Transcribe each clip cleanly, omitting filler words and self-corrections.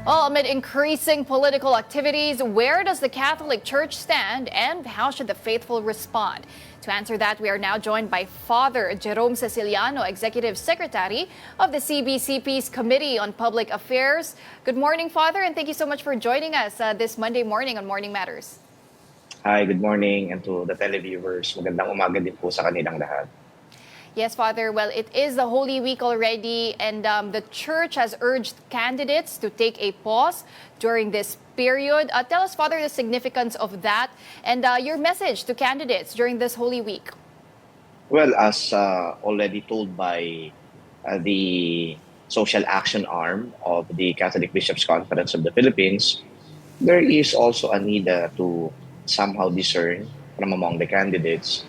Well, amid increasing political activities, where does the Catholic Church stand and how should the faithful respond? To answer that, we are now joined by Father Jerome Ceciliano, Executive Secretary of the CBCP's Committee on Public Affairs. Good morning, Father, and thank you so much for joining us this Monday morning on Morning Matters. Hi, good morning, and to the televiewers, magandang umaga din po sa kanilang lahat. Yes, Father. Well, it is the Holy Week already, and the Church has urged candidates to take a pause during this period. Tell us, Father, the significance of that and your message to candidates during this Holy Week. Well, as already told by the social action arm of the Catholic Bishops' Conference of the Philippines, there is also a need to somehow discern from among the candidates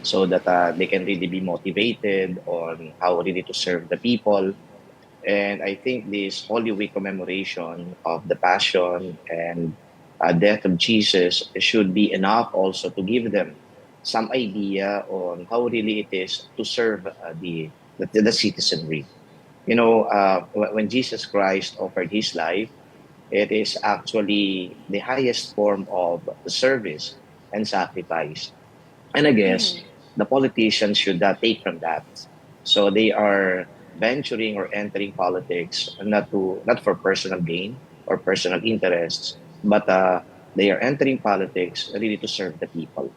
so that they can really be motivated on how really to serve the people. And I think this Holy Week commemoration of the Passion and death of Jesus should be enough also to give them some idea on how really it is to serve the citizenry. You know, when Jesus Christ offered his life, it is actually the highest form of service and sacrifice. And I guess the politicians should take from that. So they are venturing or entering politics not for personal gain or personal interests, but they are entering politics really to serve the people.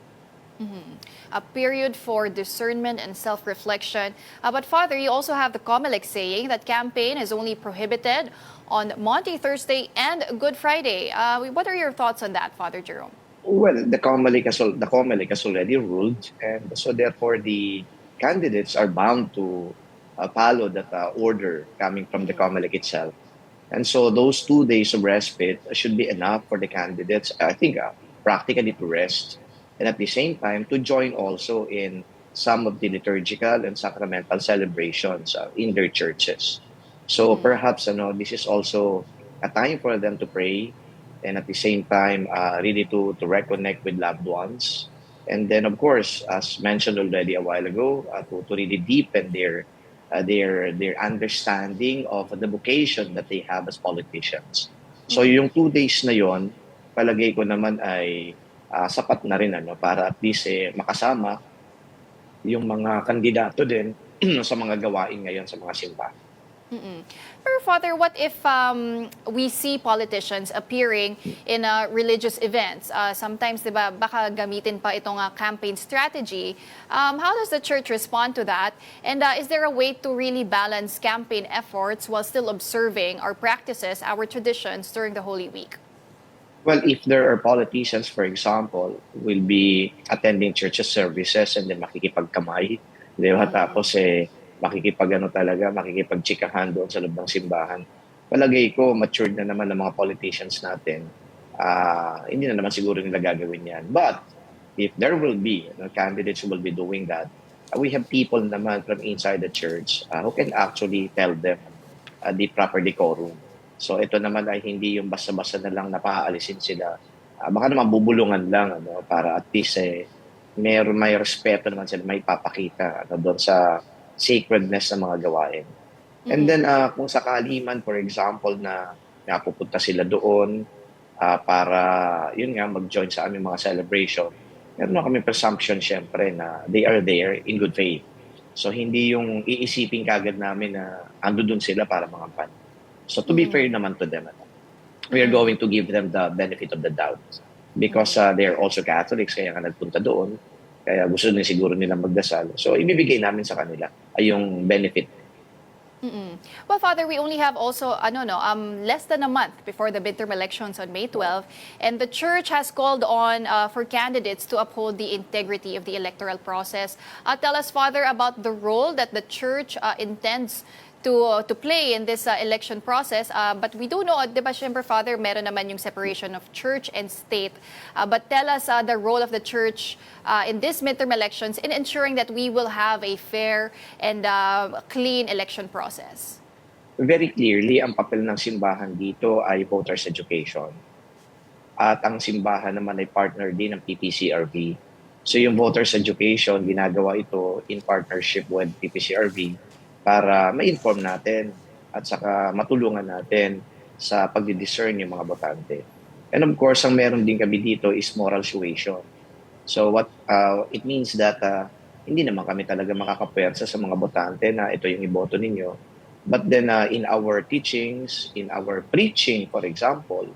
A period for discernment and self-reflection. But Father, you also have the COMELEC saying that campaign is only prohibited on Monday, Thursday, and Good Friday. What are your thoughts on that, Father Jerome? Well, the COMELEC has already ruled, and so therefore the candidates are bound to follow that order coming from the COMELEC itself. And so those 2 days of respite should be enough for the candidates, I think, practically to rest, and at the same time to join also in some of the liturgical and sacramental celebrations in their churches. So perhaps this is also a time for them to pray and at the same time really to reconnect with loved ones. And then, of course, as mentioned already a while ago, to really deepen their understanding of the vocation that they have as politicians. So yung 2 days na yon, palagay ko naman ay sapat na rin para at least makasama yung mga kandidato din sa mga gawain ngayon sa mga simbahan. Pero Father, what if we see politicians appearing in religious events? Sometimes, di ba, baka gamitin pa itong campaign strategy. How does the Church respond to that? And is there a way to really balance campaign efforts while still observing our practices, our traditions during the Holy Week? Well, if there are politicians, for example, will be attending church services and then makikipagkamay, di ba? Tapos makikipagchikahan doon sa loob ng simbahan. Palagay ko, matured na naman ng mga politicians natin. Hindi na naman siguro nila gagawin yan. But if there will be candidates who will be doing that, we have people naman from inside the church who can actually tell them the proper decorum. So ito naman ay hindi yung basta-basta na lang napaalisin sila. Baka naman bubulungan lang para at least may respeto naman sila, may papakita doon sa sacredness ng mga gawain. And then kung sakali man, for example, na napupunta sila doon para yun nga mag-join sa aming mga celebration, meron na kami presumption syempre na they are there in good faith. So hindi yung iisipin kagad namin na ando doon sila para mangampan. So to be fair naman to them, we are going to give them the benefit of the doubt because they are also Catholics, kaya nga nagpunta doon. Kaya gusto din siguro nila magdasal. So, ibibigay namin sa kanila ay yung benefit. Well, Father, we only have also less than a month before the midterm elections on May 12, and the Church has called on for candidates to uphold the integrity of the electoral process. Tell us, Father, about the role that the Church intends to play in this election process. But we do know, di ba, syempre, Father, meron naman yung separation of church and state. But tell us the role of the Church in this midterm elections in ensuring that we will have a fair and clean election process. Very clearly, ang papel ng simbahan dito ay voters education. At ang simbahan naman ay partner din ng PPCRV. So yung voters education, ginagawa ito in partnership with PPCRV para ma-inform natin at saka matulungan natin sa pagdi-discern yung mga botante. And of course, ang meron din kami dito is moral suasion. So what it means that hindi naman kami talaga makakapwersa sa mga botante na ito yung iboto ninyo. But then in our teachings, in our preaching, for example,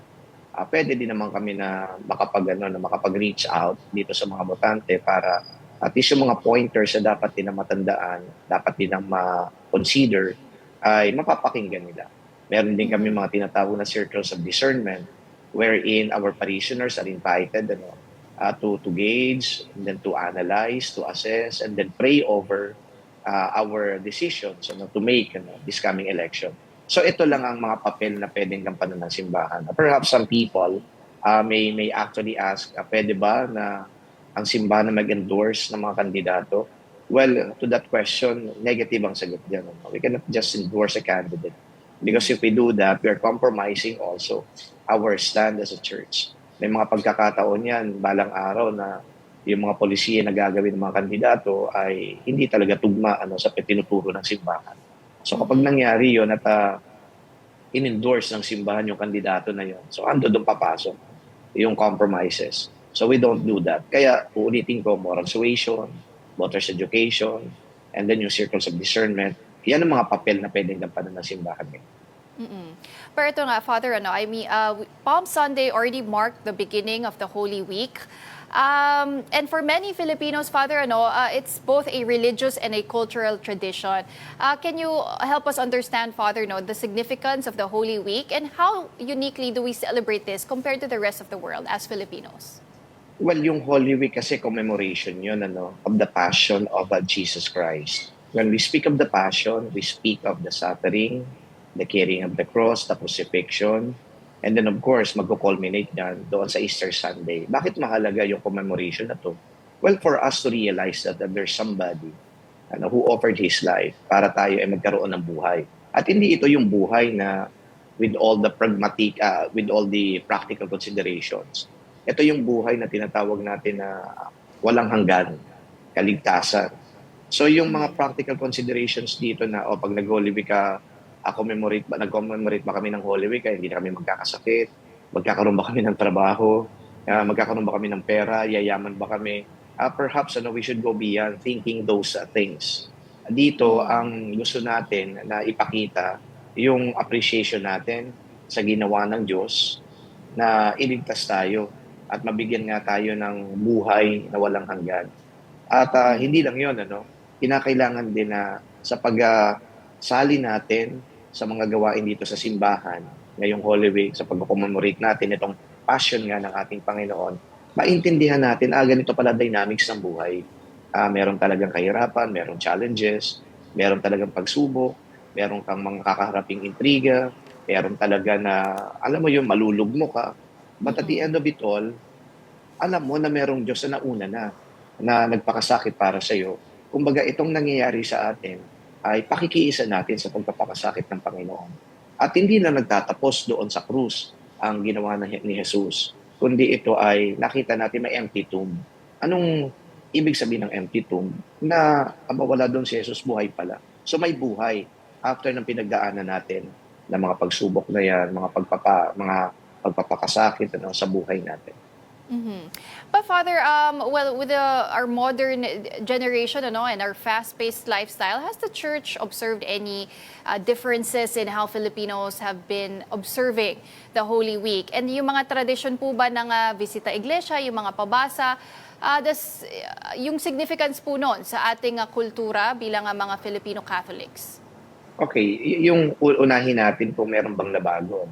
pwede din naman kami na makapag-reach out dito sa mga botante para at least yung mga pointers na dapat din na matandaan, dapat din na ma-consider, ay mapapakinggan nila. Meron din kami mga tinatawag na circles of discernment wherein our parishioners are invited to gauge, and then to analyze, to assess, and then pray over our decisions to make this coming election. So ito lang ang mga papel na pwedeng gampanan ng simbahan. Perhaps some people may actually ask, pwede ba na ang simbahan na mag-endorse ng mga kandidato? Well, to that question, negative ang sagot dyan. We cannot just endorse a candidate. Because if we do that, we are compromising also our stand as a church. May mga pagkakataon yan, balang araw na yung mga polisiya na gagawin ng mga kandidato ay hindi talaga tugma sa tinuturo ng simbahan. So kapag nangyari yun at in-endorse ng simbahan yung kandidato na yun, so ando doon papasok yung compromises. So we don't do that. Kaya uulitin ko, moral suasion, voters education, and then yung circles of discernment, yan ang mga papel na pwedeng gampanan ng simbahan. Pero ito nga, Father, Palm Sunday already marked the beginning of the Holy Week. And for many Filipinos, Father, it's both a religious and a cultural tradition. Can you help us understand, Father, the significance of the Holy Week and how uniquely do we celebrate this compared to the rest of the world as Filipinos? Well, yung Holy Week kasi commemoration yun of the passion of Jesus Christ. When we speak of the passion, we speak of the suffering, the carrying of the cross, the crucifixion, and then of course, magko-culminate yan doon sa Easter Sunday. Bakit mahalaga yung commemoration na to? Well, for us to realize that there's somebody who offered his life para tayo ay magkaroon ng buhay. At hindi ito yung buhay na with all the practical considerations. Ito yung buhay na tinatawag natin na walang hanggan, kaligtasan. So yung mga practical considerations dito na pag nag-Holy Week nag-commemorate ba kami ng Holy Week, hindi na kami magkakasakit, magkakaroon ba kami ng trabaho, magkakaroon ba kami ng pera, yayaman ba kami, perhaps we should go beyond thinking those things. Dito ang gusto natin na ipakita yung appreciation natin sa ginawa ng Diyos na iligtas tayo at mabigyan nga tayo ng buhay na walang hanggan. At hindi lang yun, kinakailangan din na sa pagsali natin sa mga gawain dito sa simbahan, ngayong Holy Week, sa pag-commemorate natin itong passion nga ng ating Panginoon, maintindihan natin, ganito pala dynamics ng buhay. Meron talagang kahirapan, meron challenges, meron talagang pagsubok, meron kang mga kakaharaping intriga, meron talaga na, alam mo yun, malulugmo ka. But at the end of it all, alam mo na merong Diyos na nauna na nagpakasakit para sa iyo. Kumbaga, itong nangyayari sa atin ay pakikiisa natin sa pagpapakasakit ng Panginoon. At hindi na nagtatapos doon sa krus ang ginawa ni Jesus, kundi ito ay nakita natin may empty tomb. Anong ibig sabihin ng empty tomb? Na wala doon si Jesus, buhay pala. So may buhay after ng pinagdaanan natin ng mga pagsubok na yan, mga pagpapakasakit sa buhay natin. But Father, with our modern generation and our fast-paced lifestyle, has the Church observed any differences in how Filipinos have been observing the Holy Week? And yung mga tradisyon po ba ng bisita iglesia, yung mga pabasa, yung significance po nun sa ating kultura bilang mga Filipino Catholics? Okay, yung unahin natin kung meron bang nabago.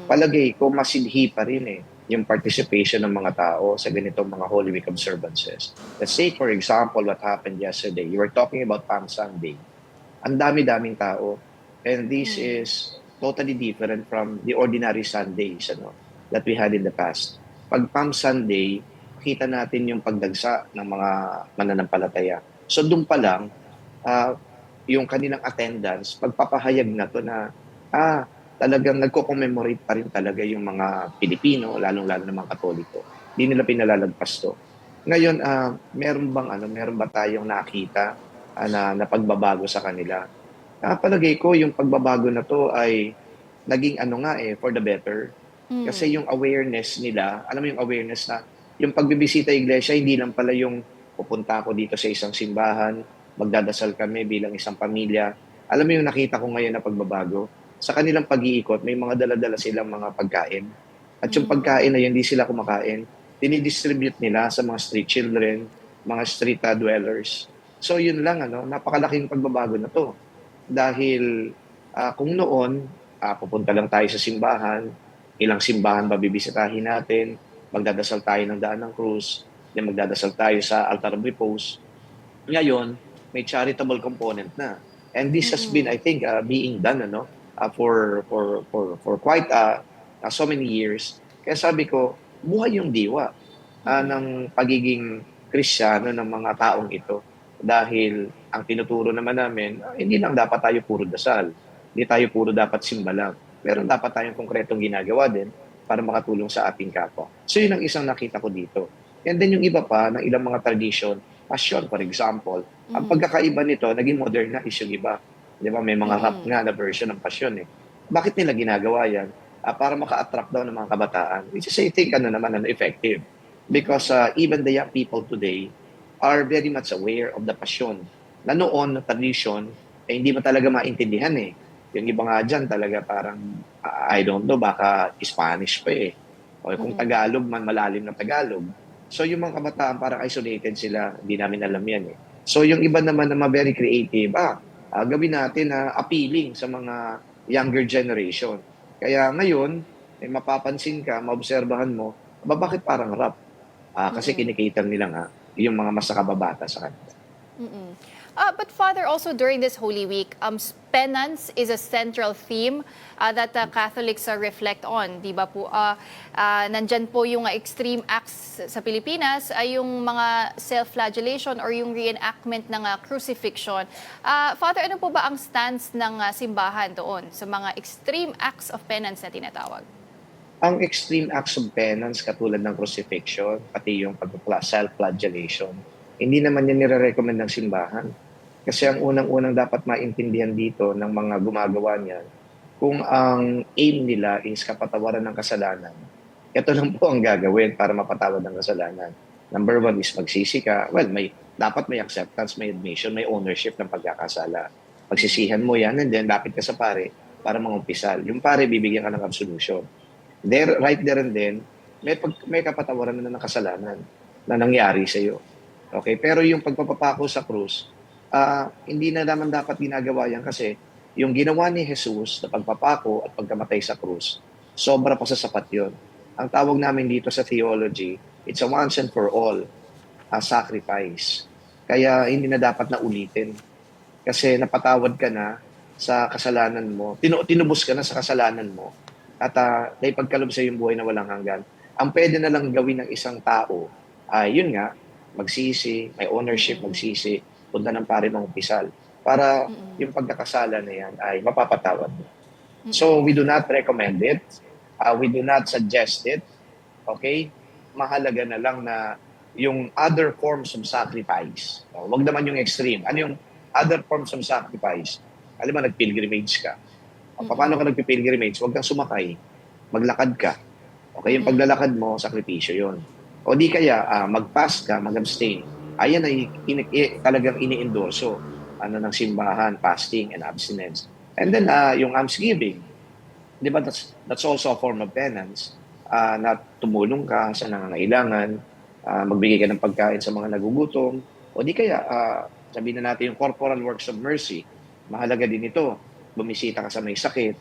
Palagay ko, masidhi pa rin yung participation ng mga tao sa ganitong mga Holy Week observances. Let's say, for example, what happened yesterday. You were talking about Palm Sunday. Ang dami-daming tao. And this is totally different from the ordinary Sundays that we had in the past. Pag Palm Sunday, kita natin yung pagdagsa ng mga mananampalataya. So doon pa lang, yung kanilang attendance, pagpapahayag na to na, talagang nagko-commemorate pa rin talaga yung mga Pilipino, lalong-lalo ng mga Katoliko. Hindi nila pinalalagpas to. Ngayon, meron ba tayong nakita na pagbabago sa kanila? Palagay ko, yung pagbabago na to ay naging ano nga for the better. Kasi yung awareness nila, alam mo yung awareness na yung pagbibisita iglesia, hindi lang pala yung pupunta ako dito sa isang simbahan, magdadasal kami bilang isang pamilya. Alam mo yung nakita ko ngayon na pagbabago? Sa kanilang pag-iikot, may mga dala-dala silang mga pagkain. At yung pagkain na yun, hindi sila kumakain. Dinidistribute nila sa mga street children, mga street dwellers. So yun lang, napakalaking pagbabago na to. Dahil kung noon, pupunta lang tayo sa simbahan, ilang simbahan ba bibisitahin natin, magdadasal tayo ng daan ng krus, then magdadasal tayo sa altar of repose. Ngayon, may charitable component na. And this has been, I think, being done for quite so many years. Kaya sabi ko, buhay yung diwa ng pagiging Kristiyano ng mga taong ito. Dahil ang tinuturo naman namin, hindi lang dapat tayo puro dasal. Hindi tayo puro dapat simba lang. Meron dapat tayong konkretong ginagawa din para makatulong sa ating kapwa. So yun ang isang nakita ko dito. And then yung iba pa, ng ilang mga tradition, passion for example, ang pagkakaiba nito, naging modernize yung iba. Di ba? May mga rap nga na version ng passion Bakit nila ginagawa yan? Para maka-attract daw ng mga kabataan. Which is, I think, effective. Because even the young people today are very much aware of the passion. Na noon, na tradition, hindi mo talaga maintindihan Yung iba nga dyan talaga parang, I don't know, baka Spanish pa O kung Tagalog man, malalim na Tagalog. So yung mga kabataan parang isolated sila, hindi namin alam yan So yung iba naman na very creative, gawin natin na appealing sa mga younger generation. Kaya ngayon, mapapansin ka, maobserbahan mo, bakit parang rap? Kasi kinikater nila nga yung mga mas nakababata sa kanila. But Father, also during this Holy Week, penance is a central theme that Catholics reflect on, di ba po? Nandyan po yung extreme acts sa Pilipinas, ay yung mga self-flagellation or yung reenactment ng crucifixion. Father, ano po ba ang stance ng simbahan doon sa mga extreme acts of penance na tinatawag? Ang extreme acts of penance katulad ng crucifixion, pati yung self-flagellation, hindi naman yan nire-recommend ng simbahan. Kasi ang unang-unang dapat maintindihan dito ng mga gumagawa niyan, kung ang aim nila is kapatawaran ng kasalanan, ito lang po ang gagawin para mapatawad ng kasalanan. Number one is magsisi ka. Well, dapat may acceptance, may admission, may ownership ng pagkakasala. Pagsisihan mo yan and then lapit ka sa pare para mangumpisal. Yung pare, bibigyan ka ng absolution. Right there and then, may kapatawaran na ng kasalanan na nangyari sa iyo. Okay, pero yung pagpapapako sa krus, hindi na naman dapat ginagawa yan kasi yung ginawa ni Jesus na pagpapako at pagkamatay sa krus, sobra pa sa sapat yun. Ang tawag namin dito sa theology, it's a once and for all sacrifice. Kaya hindi na dapat na ulitin. Kasi napatawad ka na sa kasalanan mo, tinubos ka na sa kasalanan mo, at naipagkalob sa yung buhay na walang hanggan. Ang pwede na lang gawin ng isang tao, yun nga, magsisi, may ownership, magsisi, punta ng pare ng umpisal para yung pagkakasala na yan ay mapapatawad. So we do not recommend it. We do not suggest it. Okay? Mahalaga na lang na yung other forms of sacrifice. Wag naman yung extreme. Ano yung other forms of sacrifice? Alam mo, nag-pilgrimage ka. Paano ka nag-pilgrimage? Huwag kang sumakay. Maglakad ka. Okay? Yung paglalakad mo, sakripisyo yun. O di kaya, mag-fast ka, mag-abstain. Ayan ay talagang ini-endorso ng simbahan, fasting and abstinence. And then, yung almsgiving, di ba, that's also a form of penance, na tumulong ka sa nangangailangan, magbigay ka ng pagkain sa mga nagugutom, o di kaya, sabihin na natin yung corporal works of mercy, mahalaga din ito. Bumisita ka sa may sakit,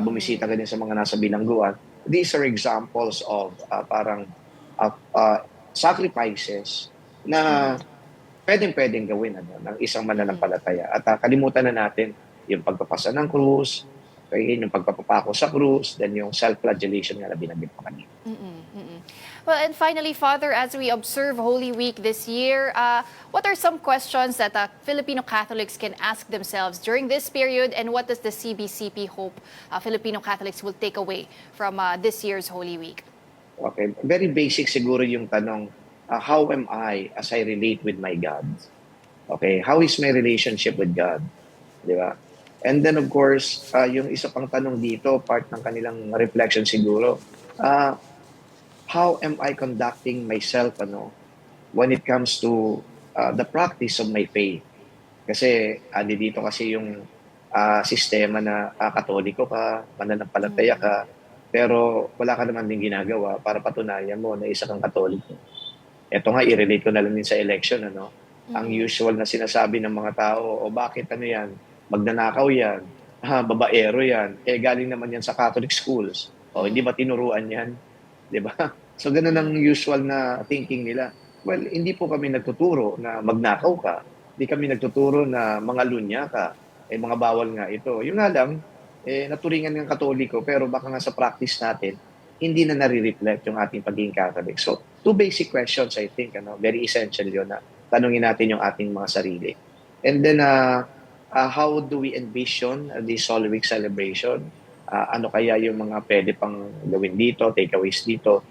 bumisita ka din sa mga nasa bilangguan. These are examples of sacrifices na pwedeng gawin ng isang mananampalataya. At kalimutan na natin yung pagpapasa ng krus, yung pagpapapako sa krus, then yung self-flagellation nga na binanggit pa kanina. Well, and finally, Father, as we observe Holy Week this year, what are some questions that Filipino Catholics can ask themselves during this period, and what does the CBCP hope Filipino Catholics will take away from this year's Holy Week? Okay, very basic siguro yung tanong, how am I as I relate with my God? Okay, how is my relationship with God? Di ba? And then of course, yung isa pang tanong dito, part ng kanilang reflection siguro, uh, how am I conducting myself when it comes to the practice of my faith? Kasi dito kasi yung sistema na katoliko ka, mananampalataya ka, pero wala ka naman din ginagawa para patunayan mo na isa kang katoliko. Ito nga, i-relate ko na lang din sa election. Ang usual na sinasabi ng mga tao, o bakit yan, magnanakaw yan, babaero yan, galing naman yan sa Catholic schools. O hindi ba tinuruan yan? Di ba? So ganun ang usual na thinking nila. Well, hindi po kami nagtuturo na magnakaw ka. Hindi kami nagtuturo na mga lunya ka. Mga bawal nga ito. Yung nga lang, naturingan ng Katoliko, pero baka nga sa practice natin, hindi na nare-reflect yung ating pagiging Catholic. So, two basic questions, I think, very essential yun na tanungin natin yung ating mga sarili. And then, how do we envision this Holy Week celebration? Ano kaya yung mga pwede pang gawin dito, takeaways dito?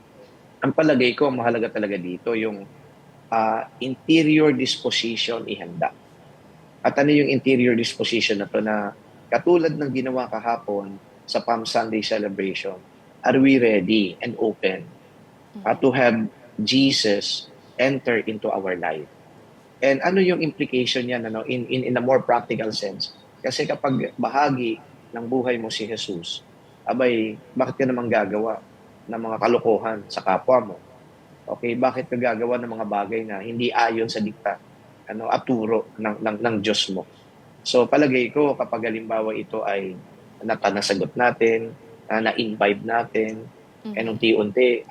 Ang palagay ko, mahalaga talaga dito yung interior disposition ihanda. At ano yung interior disposition na to na katulad ng ginawa kahapon sa Palm Sunday celebration, are we ready and open to have Jesus enter into our life? And ano yung implication niyan in a more practical sense? Kasi kapag bahagi ng buhay mo si Jesus, abay, bakit ka naman gagawa ng mga kalokohan sa kapwa mo? Okay, bakit ka gagawa ng mga bagay na hindi ayon sa dikta at turo ng Diyos mo? So palagay ko kapag halimbawa ito ay nasagot natin, na-imbibe natin, and unti-unti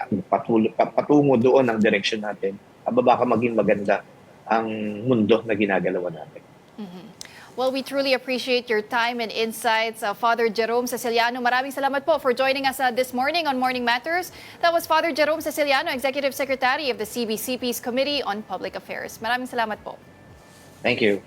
patungo doon ang direction natin, baka maging maganda ang mundo na ginagalawan natin. Well, we truly appreciate your time and insights. Father Jerome Ceciliano, maraming salamat po for joining us this morning on Morning Matters. That was Father Jerome Ceciliano, Executive Secretary of the CBCP's Committee on Public Affairs. Maraming salamat po. Thank you.